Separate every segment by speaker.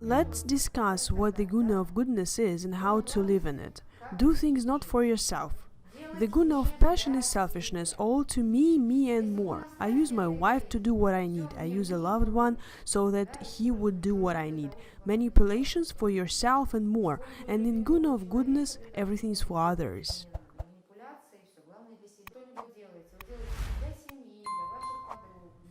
Speaker 1: Let's discuss what the guna of goodness is and how to live in it. Do things not for yourself. The guna of passion is selfishness, all to me, me and more. I use my wife to do what I need. I use a loved one so that he would do what I need. Manipulations for yourself and more. And in guna of goodness, everything is for others.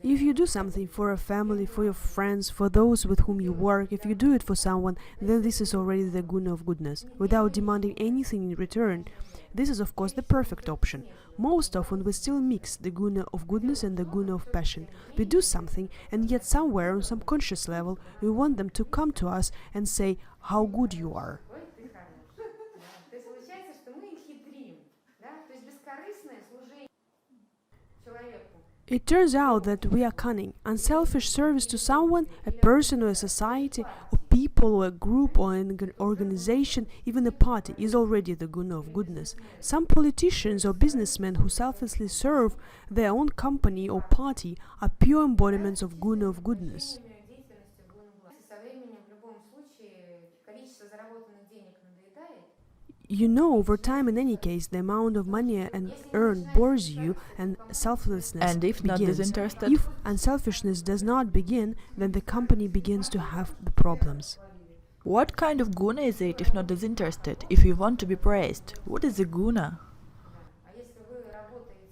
Speaker 1: If you do something for a family, for your friends, for those with whom you work, if you do it for someone, then this is already the guna of goodness, without demanding anything in return. This is of course the perfect option. Most often we still mix the guna of goodness and the guna of passion. We do something, and yet somewhere on some conscious level we want them to come to us and say how good you are. It turns out that we are cunning. Unselfish service to someone, a person or a society, or people or a group or an organization, even a party, is already the guna of goodness. Some politicians or businessmen who selflessly serve their own company or party are pure embodiments of guna of goodness. You know, over time, in any case, the amount of money earned bores you, and selflessness
Speaker 2: And if not
Speaker 1: begins.
Speaker 2: disinterested?
Speaker 1: If unselfishness does not begin, then the company begins to have problems.
Speaker 2: What kind of guna is it if not disinterested? If you want to be praised, what is a guna?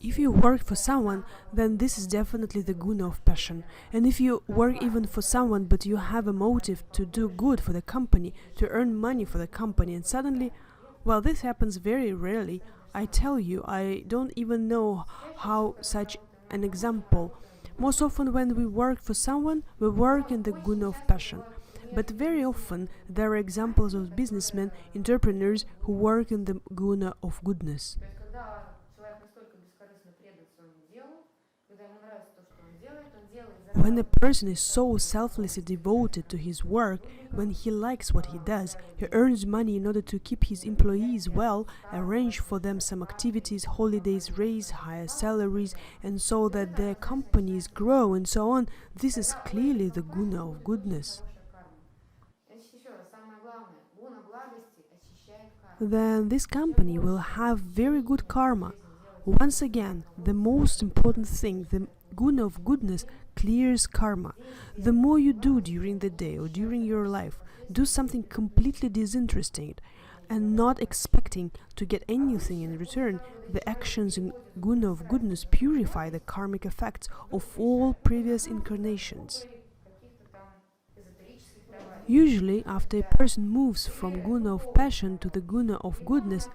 Speaker 1: If you work for someone, then this is definitely the guna of passion. And if you work even for someone, but you have a motive to do good for the company, to earn money for the company, and suddenly, well, this happens very rarely. I tell you, I don't even know how such an example. Most often when we work for someone, we work in the guna of passion. But very often there are examples of businessmen, entrepreneurs who work in the guna of goodness. When a person is so selflessly devoted to his work, when he likes what he does, he earns money in order to keep his employees well, arrange for them some activities, holidays, raise higher salaries, and so that their companies grow and so on, this is clearly the guna of goodness. Then this company will have very good karma. Once again, the most important thing, the guna of goodness clears karma. The more you do during the day or during your life, do something completely disinterested and not expecting to get anything in return, the actions in guna of goodness purify the karmic effects of all previous incarnations. Usually, after a person moves from guna of passion to the guna of goodness,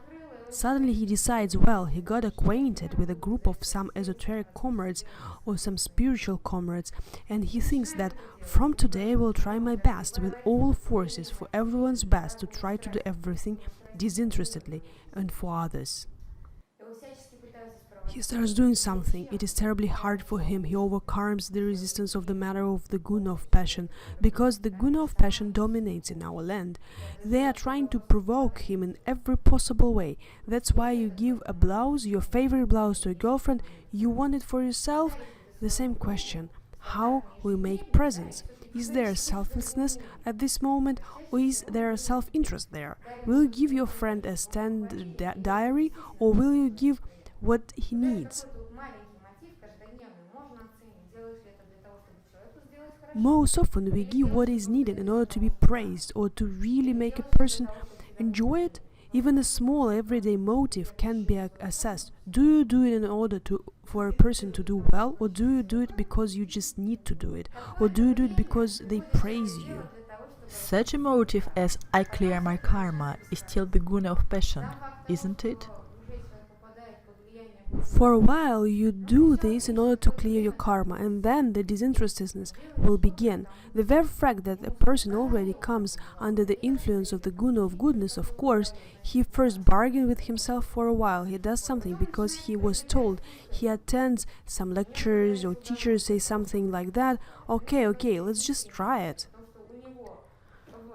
Speaker 1: suddenly he decides, well, he got acquainted with a group of some esoteric comrades or some spiritual comrades, and he thinks that from today I will try my best with all forces for everyone's best to try to do everything disinterestedly and for others. He starts doing something. It is terribly hard for him. He overcomes the resistance of the matter of the guna of passion, because the guna of passion dominates in our land. They are trying to provoke him in every possible way. That's why you give a blouse, your favorite blouse, to a girlfriend. You want it for yourself? The same question. How we make presents? Is there selflessness at this moment, or is there a self-interest there? Will you give your friend a standard diary, or will you give what he needs? Most often we give what is needed in order to be praised or to really make a person enjoy it. Even a small everyday motive can be assessed. Do you do it in order for a person to do well, or do you do it because you just need to do it, or do you do it because they praise you?
Speaker 2: Such a motive as I clear my karma is still the guna of passion, isn't it?
Speaker 1: For a while you do this in order to clear your karma, and then the disinterestedness will begin. The very fact that a person already comes under the influence of the guna of goodness, of course, he first bargains with himself for a while. He does something because he was told. He attends some lectures, or teachers say something like that. Okay, let's just try it.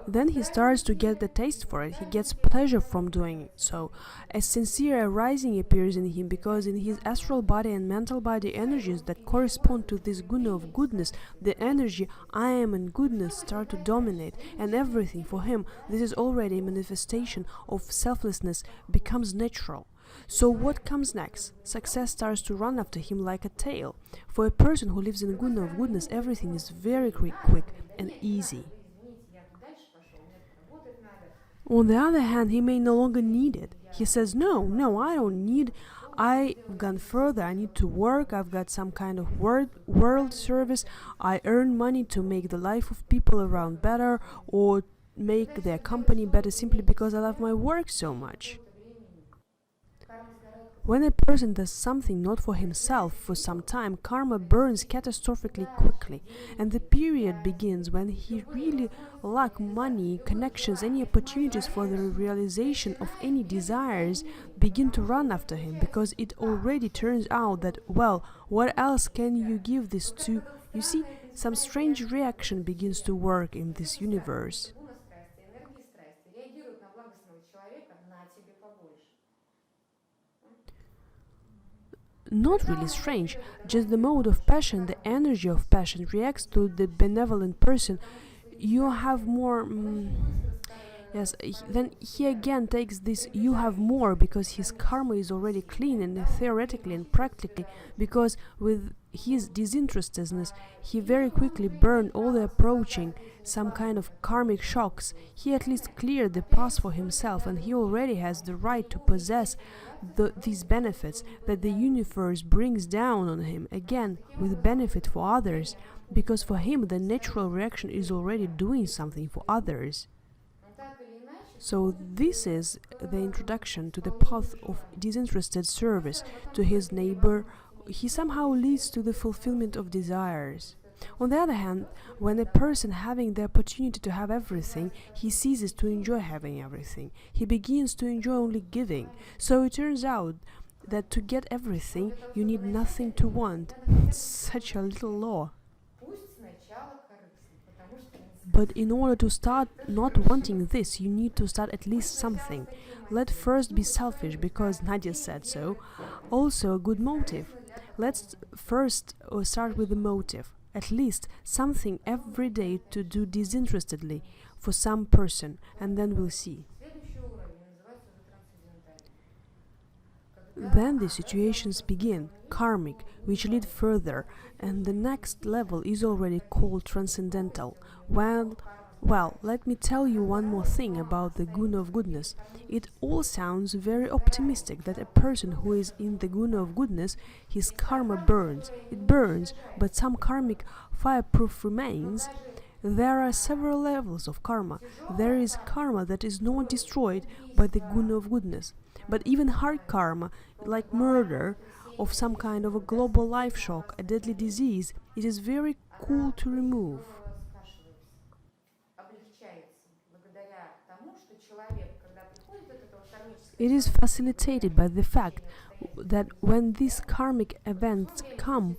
Speaker 1: Then he starts to get the taste for it. He gets pleasure from doing it. So, a sincere arising appears in him because in his astral body and mental body energies that correspond to this guna of goodness, the energy I am and goodness start to dominate, and everything for him, this is already a manifestation of selflessness, becomes natural. So what comes next? Success starts to run after him like a tail. For a person who lives in guna of goodness, everything is very quick and easy. On the other hand, he may no longer need it. He says, no, I don't need. I've gone further. I need to work. I've got some kind of world service. I earn money to make the life of people around better or make their company better simply because I love my work so much. When a person does something not for himself for some time, karma burns catastrophically quickly, and the period begins when he really lack money, connections, any opportunities for the realization of any desires begin to run after him, because it already turns out that, well, what else can you give this to? You see, some strange reaction begins to work in this universe. Not really strange, just the mode of passion, the energy of passion reacts to the benevolent person. You have more. Yes, then he again takes this you have more because his karma is already clean and theoretically and practically, because with his disinterestedness he very quickly burned all the approaching some kind of karmic shocks. He at least cleared the path for himself, and he already has the right to possess these benefits that the universe brings down on him, again with benefit for others, because for him the natural reaction is already doing something for others. So this is the introduction to the path of disinterested service to his neighbor. He somehow leads to the fulfillment of desires. On the other hand, when a person having the opportunity to have everything, he ceases to enjoy having everything. He begins to enjoy only giving. So it turns out that to get everything, you need nothing to want. Such a little law. But in order to start not wanting this, you need to start at least something. Let first be selfish, because Nadia said so. Also a good motive. Let's first start with the motive. At least something every day to do disinterestedly for some person, and then we'll see. Then the situations begin, karmic, which lead further, and the next level is already called transcendental. Well, let me tell you one more thing about the guna of goodness. It all sounds very optimistic that a person who is in the guna of goodness, his karma burns. It burns, but some karmic fireproof remains. There are several levels of karma. There is karma that is not destroyed by the guna of goodness. But even hard karma, like murder, of some kind of a global life shock, a deadly disease, it is very cool to remove. It is facilitated by the fact that when these karmic events come,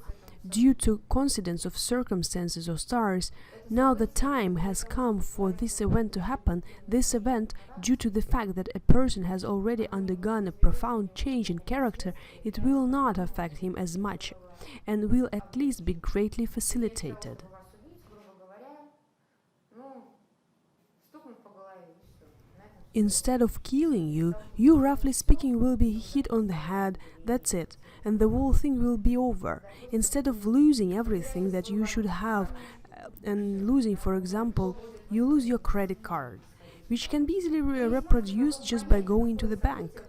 Speaker 1: due to coincidence of circumstances or stars, now the time has come for this event to happen. This event, due to the fact that a person has already undergone a profound change in character, it will not affect him as much, and will at least be greatly facilitated. Instead of killing you, you roughly speaking will be hit on the head, that's it, and the whole thing will be over. Instead of losing everything that you should have, and losing, for example, you lose your credit card, which can be easily reproduced just by going to the bank.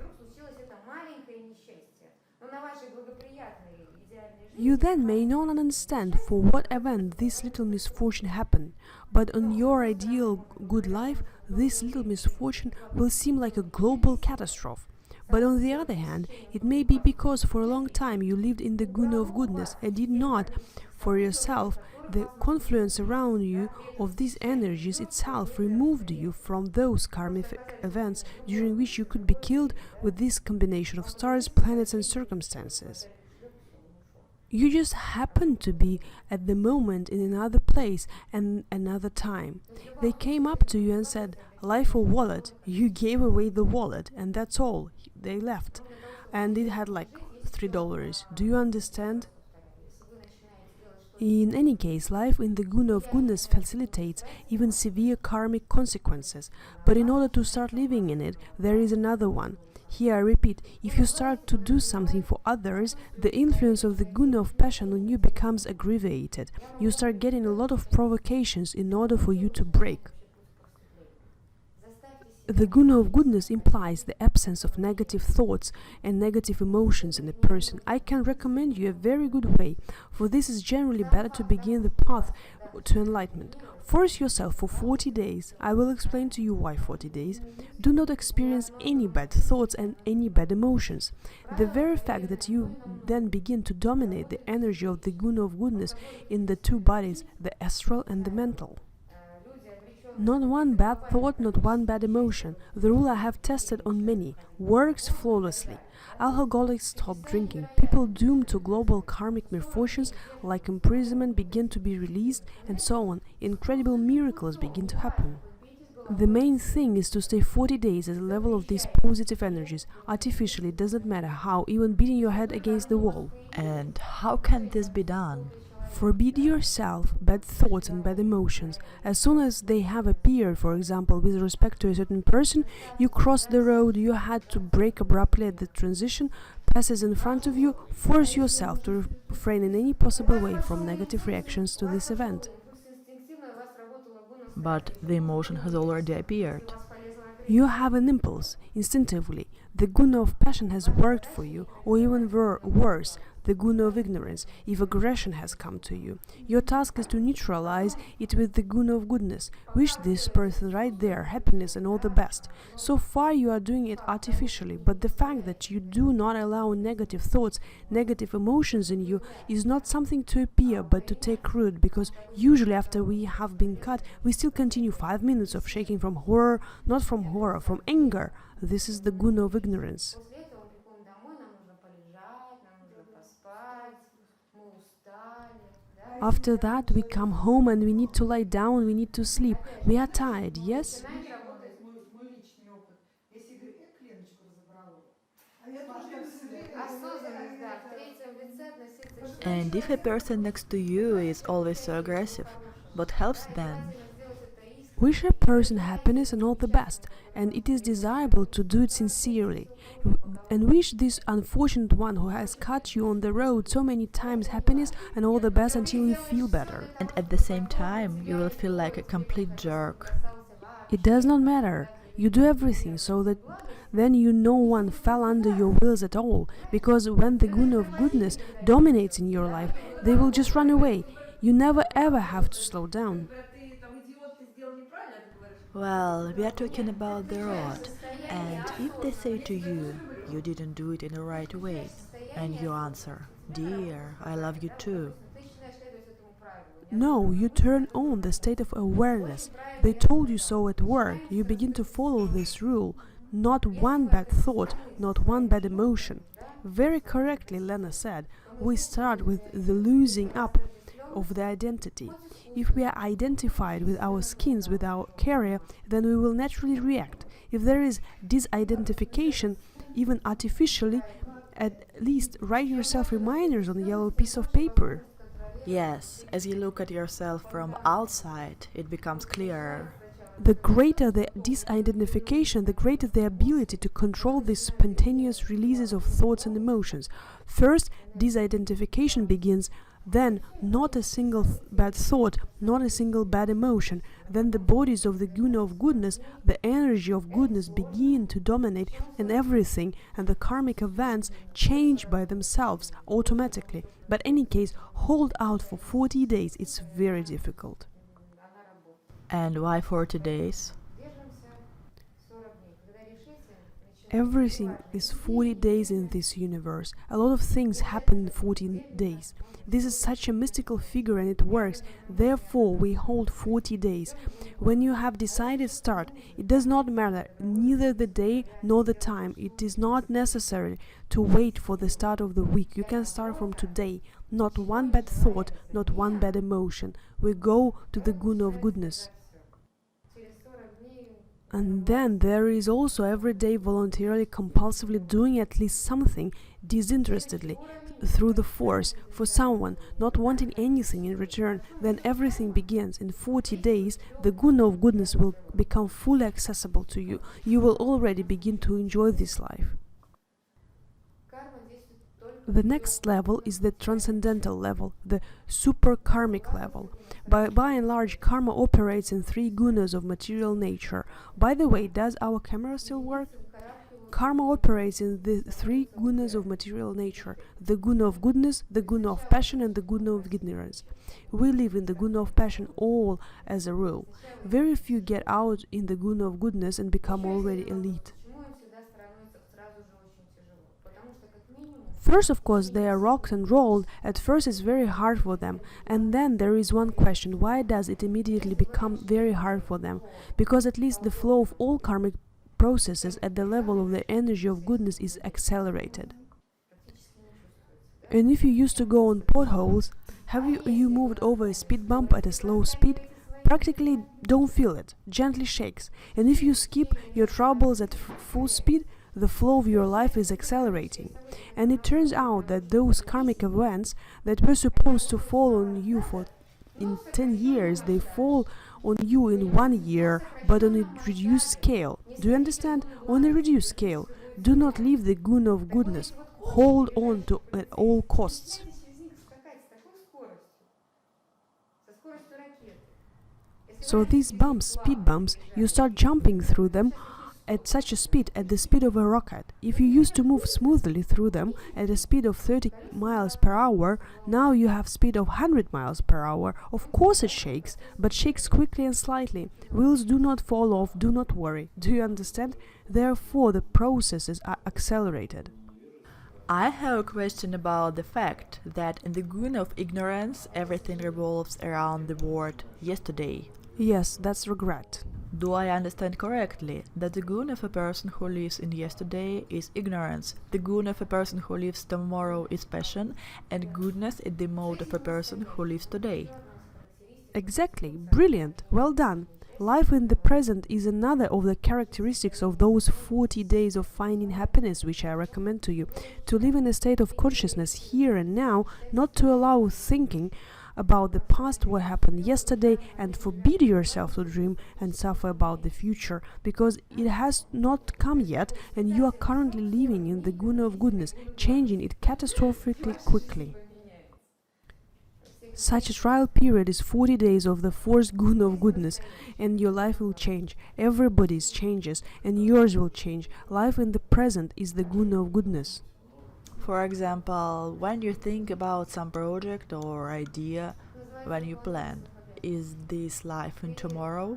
Speaker 1: You then may not understand for what event this little misfortune happened, but on your ideal good life, this little misfortune will seem like a global catastrophe. But on the other hand, it may be because for a long time you lived in the guna of goodness and did not, for yourself, the confluence around you of these energies itself removed you from those karmic events during which you could be killed with this combination of stars, planets and circumstances. You just happen to be at the moment in another place place and another time. They came up to you and said, life or wallet. You gave away the wallet, and that's all. They left. And it had like $3. Do you understand? In any case, life in the guna of goodness facilitates even severe karmic consequences. But in order to start living in it, there is another one. Here I repeat, if you start to do something for others, the influence of the guna of passion on you becomes aggravated. You start getting a lot of provocations in order for you to break. The guna of goodness implies the absence of negative thoughts and negative emotions in a person. I can recommend you a very good way. For this is generally better to begin the path to enlightenment. Force yourself for 40 days. I will explain to you why 40 days. Do not experience any bad thoughts and any bad emotions. The very fact that you then begin to dominate the energy of the guna of goodness in the two bodies, the astral and the mental. Not one bad thought, not one bad emotion. The rule I have tested on many works flawlessly. Alcoholics stop drinking. People doomed to global karmic misfortunes like imprisonment begin to be released, and so on. Incredible miracles begin to happen. The main thing is to stay 40 days at the level of these positive energies. Artificially, it doesn't matter how, even beating your head against the wall.
Speaker 2: And how can this be done?
Speaker 1: Forbid yourself bad thoughts and bad emotions. As soon as they have appeared, for example, with respect to a certain person, you cross the road, you had to brake abruptly at the transition, passes in front of you, force yourself to refrain in any possible way from negative reactions to this event.
Speaker 2: But the emotion has already appeared.
Speaker 1: You have an impulse, instinctively. The guna of passion has worked for you, or even worse, the guna of ignorance, if aggression has come to you. Your task is to neutralize it with the guna of goodness. Wish this person right there happiness and all the best. So far you are doing it artificially, but the fact that you do not allow negative thoughts, negative emotions in you is not something to appear but to take root, because usually after we have been cut, we still continue 5 minutes of shaking from horror, not from horror, from anger. This is the guna of ignorance. After that, we come home and we need to lie down, we need to sleep. We are tired, yes?
Speaker 2: And if a person next to you is always so aggressive, what helps then?
Speaker 1: Wish a person happiness and all the best, and it is desirable to do it sincerely. And wish this unfortunate one who has cut you on the road so many times happiness and all the best until you feel better.
Speaker 2: And at the same time, you will feel like a complete jerk.
Speaker 1: It does not matter. You do everything so that then no one fell under your wheels at all, because when the guna of goodness dominates in your life, they will just run away. You never ever have to slow down.
Speaker 2: Well, we are talking about the rod, and if they say to you, you didn't do it in the right way, and you answer, dear, I love you too.
Speaker 1: No, you turn on the state of awareness. They told you so at work. You begin to follow this rule. Not one bad thought, not one bad emotion. Very correctly, Lena said, we start with the losing up of the identity. If we are identified with our skins, with our career, then we will naturally react. If there is disidentification, even artificially, at least write yourself reminders on a yellow piece of paper.
Speaker 2: Yes, as you look at yourself from outside, it becomes clearer.
Speaker 1: The greater the disidentification, the greater the ability to control these spontaneous releases of thoughts and emotions. First, disidentification begins, then not a single bad thought, not a single bad emotion. Then the bodies of the guna of goodness, the energy of goodness begin to dominate, and everything and the karmic events change by themselves automatically. But in any case, hold out for 40 days. It's very difficult.
Speaker 2: And why 40 days?
Speaker 1: Everything is 40 days in this universe. A lot of things happen in 14 days. This is such a mystical figure and it works. Therefore, we hold 40 days. When you have decided start, it does not matter neither the day nor the time. It is not necessary to wait for the start of the week. You can start from today. Not one bad thought, not one bad emotion. We go to the guna of goodness. And then there is also every day voluntarily, compulsively doing at least something disinterestedly, through the force, for someone, not wanting anything in return. Then everything begins. In 40 days, the guna of goodness will become fully accessible to you. You will already begin to enjoy this life. The next level is the transcendental level, the super karmic level. By and large, karma operates in 3 gunas of material nature. By the way, does our camera still work? Karma operates in the 3 gunas of material nature: the guna of goodness, the guna of passion, and the guna of ignorance. We live in the guna of passion all as a rule. Very few get out in the guna of goodness and become already elite. First, of course, they are rocked and rolled. At first it's very hard for them. And then there is one question: why does it immediately become very hard for them? Because at least the flow of all karmic processes at the level of the energy of goodness is accelerated. And if you used to go on potholes, have you moved over a speed bump at a slow speed? Practically don't feel it, gently shakes. And if you skip your troubles at full speed, the flow of your life is accelerating. And it turns out that those karmic events that were supposed to fall on you in 10 years, they fall on you in 1 year, but on a reduced scale. Do you understand? On a reduced scale. Do not leave the guna of goodness. Hold on to at all costs. So these bumps, speed bumps, you start jumping through them at such a speed, at the speed of a rocket. If you used to move smoothly through them at a speed of 30 miles per hour, now you have speed of 100 miles per hour. Of course it shakes, but shakes quickly and slightly. Wheels do not fall off, do not worry. Do you understand? Therefore the processes are accelerated.
Speaker 2: I have a question about the fact that in the guna of ignorance, everything revolves around the word yesterday.
Speaker 1: Yes, that's regret.
Speaker 2: Do I understand correctly that the guna of a person who lives in yesterday is ignorance, the guna of a person who lives tomorrow is passion, and goodness is the mode of a person who lives today?
Speaker 1: Exactly. Brilliant. Well done. Life in the present is another of the characteristics of those 40 days of finding happiness which I recommend to you. To live in a state of consciousness here and now, not to allow thinking about the past, what happened yesterday, and forbid yourself to dream and suffer about the future, because it has not come yet and you are currently living in the guna of goodness, changing it catastrophically quickly. Such a trial period is 40 days of the fourth guna of goodness, and your life will change. Everybody's changes, and yours will change. Life in the present is the guna of goodness.
Speaker 2: For example, when you think about some project or idea, when you plan, is this life in tomorrow?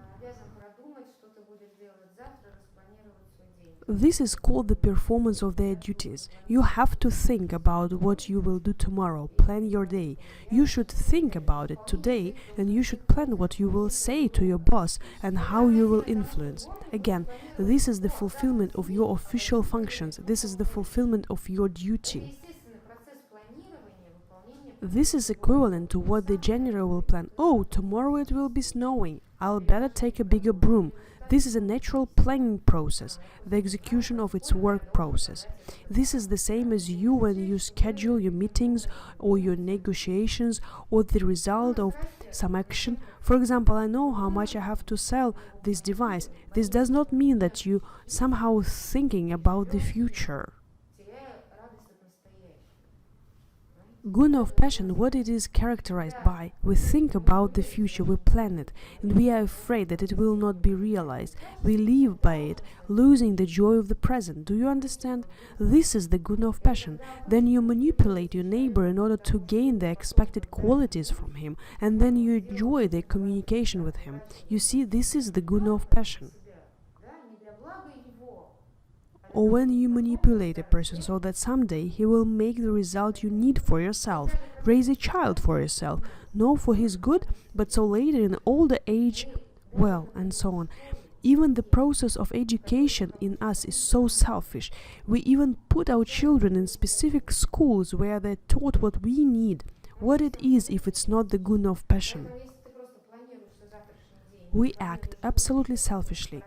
Speaker 1: This is called the performance of their duties. You have to think about what you will do tomorrow, plan your day. You should think about it today, and you should plan what you will say to your boss and how you will influence. Again, this is the fulfillment of your official functions. This is the fulfillment of your duty. This is equivalent to what the janitor will plan. Oh, tomorrow it will be snowing. I'll better take a bigger broom. This is a natural planning process, the execution of its work process. This is the same as you when you schedule your meetings or your negotiations or the result of some action. For example, I know how much I have to sell this device. This does not mean that you somehow thinking about the future. Guna of passion, what it is characterized by: we think about the future, we plan it, and we are afraid that it will not be realized. We live by it, losing the joy of the present. Do you understand? This is the guna of passion. Then you manipulate your neighbor in order to gain the expected qualities from him, and then you enjoy the communication with him. You see, this is the guna of passion. Or when you manipulate a person so that someday he will make the result you need for yourself, raise a child for yourself, not for his good, but so later in older age, well, and so on. Even the process of education in us is so selfish. We even put our children in specific schools where they're taught what we need. what it is if it's not the guna of passion? We act absolutely selfishly.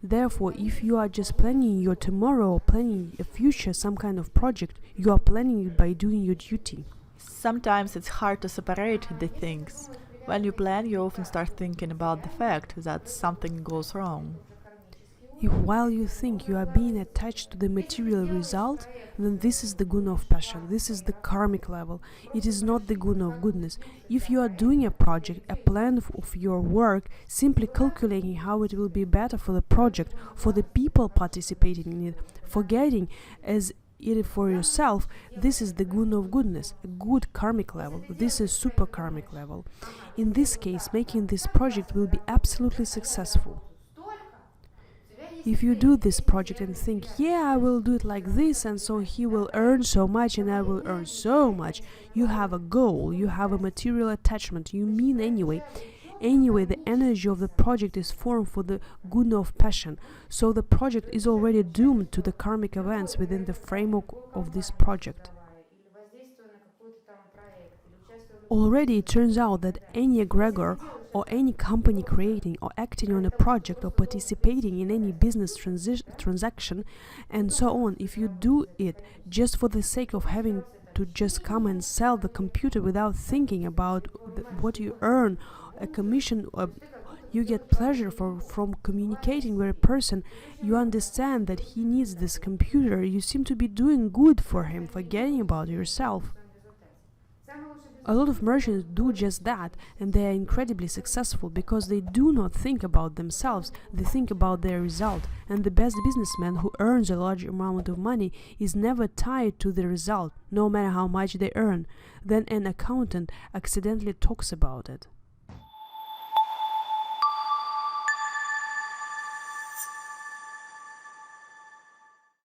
Speaker 1: Therefore, if you are just planning your tomorrow or planning a future, some kind of project, you are planning it by doing your duty.
Speaker 2: Sometimes it's hard to separate the things. When you plan, you often start thinking about the fact that something goes wrong.
Speaker 1: If while you think you are being attached to the material result, then this is the guna of passion, this is the karmic level. It is not the guna of goodness. If you are doing a project, a plan of your work, simply calculating how it will be better for the project, for the people participating in it, forgetting as it for yourself, this is the guna of goodness, a good karmic level. This is super karmic level. In this case, making this project will be absolutely successful. If you do this project and think, yeah, I will do it like this, and so he will earn so much and I will earn so much, you have a goal, you have a material attachment, you mean anyway. Anyway, the energy of the project is formed for the guna of passion, so the project is already doomed to the karmic events within the framework of this project. Already it turns out that any egregor or any company creating or acting on a project or participating in any business transaction and so on, if you do it just for the sake of having to just come and sell the computer without thinking about what you earn, a commission, or you get pleasure from communicating with a person, you understand that he needs this computer, you seem to be doing good for him, forgetting about yourself. A lot of merchants do just that, and they are incredibly successful because they do not think about themselves, they think about their result. And the best businessman who earns a large amount of money is never tied to the result, no matter how much they earn. Then an accountant accidentally talks about it.